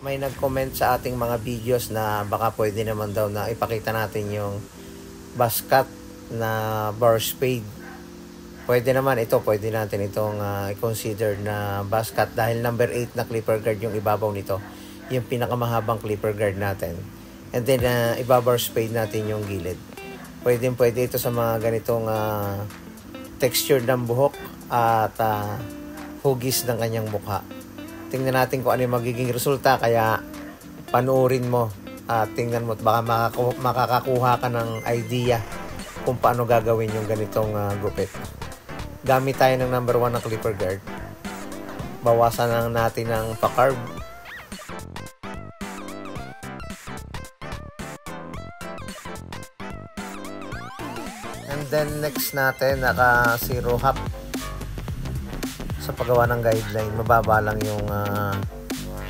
May nag-comment sa ating mga videos na baka pwede naman daw na ipakita natin yung buzz cut na bar spade. Pwede naman ito, pwede natin itong i-consider na buzz cut dahil number 8 na clipper guard yung ibabaw nito. Yung pinakamahabang clipper guard natin. And then ibabar spade natin yung gilid. Pwede ito sa mga ganitong texture ng buhok at hugis ng kanyang mukha. Tingnan natin kung ano yung magiging resulta, kaya panoorin mo at tingnan mo at baka makakakuha ka ng idea kung paano gagawin yung ganitong gupit. Gamit tayo ng number 1 na clipper guard. Bawasan lang natin ng pa-carve. And then next natin, naka 0 half. Sa paggawa ng guideline, mababa lang yung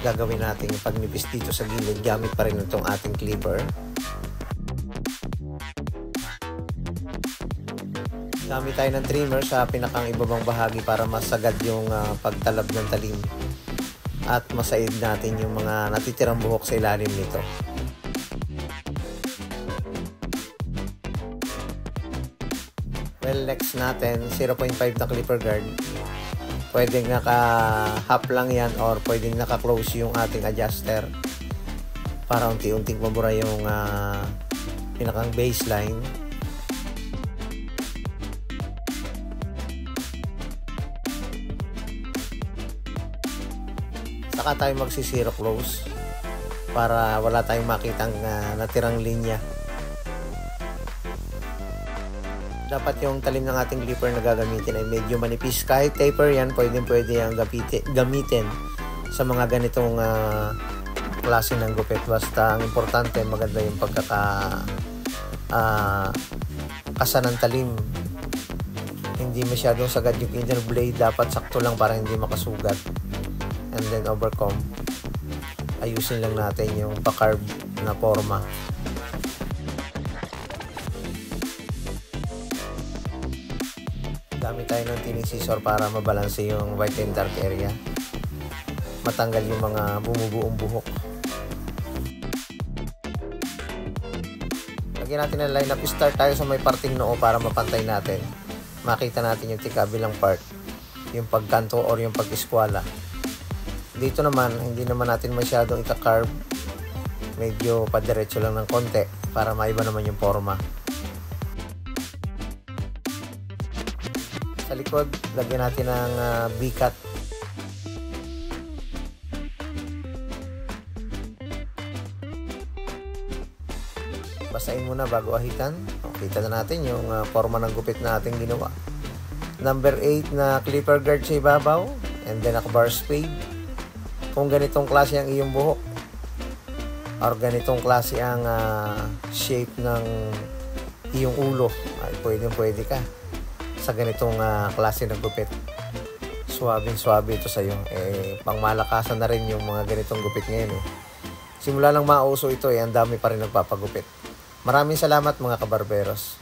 gagawin natin yung pagnipis dito sa gilid. Gamit pa rin itong ating clipper. Gamit tayo ng trimmer sa pinakang ibabang bahagi para masagad yung pagtalab ng talim. At masaid natin yung mga natitirang buhok sa ilalim nito. Well, next natin, 0.5 na clipper guard. Pwedeng naka-half lang yan or pwedeng naka-close yung ating adjuster para unti-unting mabura yung pinakang baseline. Saka tayo magsi-zero close para wala tayong makitang natirang linya. Dapat yung talim ng ating clipper na gagamitin ay medyo manipis. Kahit taper yan, pwede yung gamitin sa mga ganitong klase ng gupit. Basta ang importante, maganda yung kasa ng talim. Hindi masyadong sagad yung inner blade. Dapat sakto lang para hindi makasugat. And then overcomb. Ayusin lang natin yung pa-carve na forma. Gamit tayo ng tining scissor para mabalanse yung white and dark area. Matanggal yung mga bumubuong buhok. Lagyan natin ng line up. Start tayo sa may parting noo para mapantay natin. Makita natin yung kabilang part. Yung pagkanto or yung pag-eskwala. Dito naman, hindi naman natin masyadong ika-carve. Medyo padiretso lang ng konti para maiba naman yung forma. Sa likod, lagyan natin ng V-cut. Basahin muna bago ahitan. Kita na natin yung forma ng gupit na ating ginawa. Number 8 na clipper guard sa ibabaw. And then bar spade. Kung ganitong klase ang iyong buhok or ganitong klase ang shape ng iyong ulo, ay pwede ka sa ganitong klase ng gupit. Suwabing-suwabe ito sa'yo. Pangmalakasan na rin yung mga ganitong gupit ngayon. Simula lang mauso ito, ang dami pa rin nagpapagupit. Maraming salamat mga kabarberos.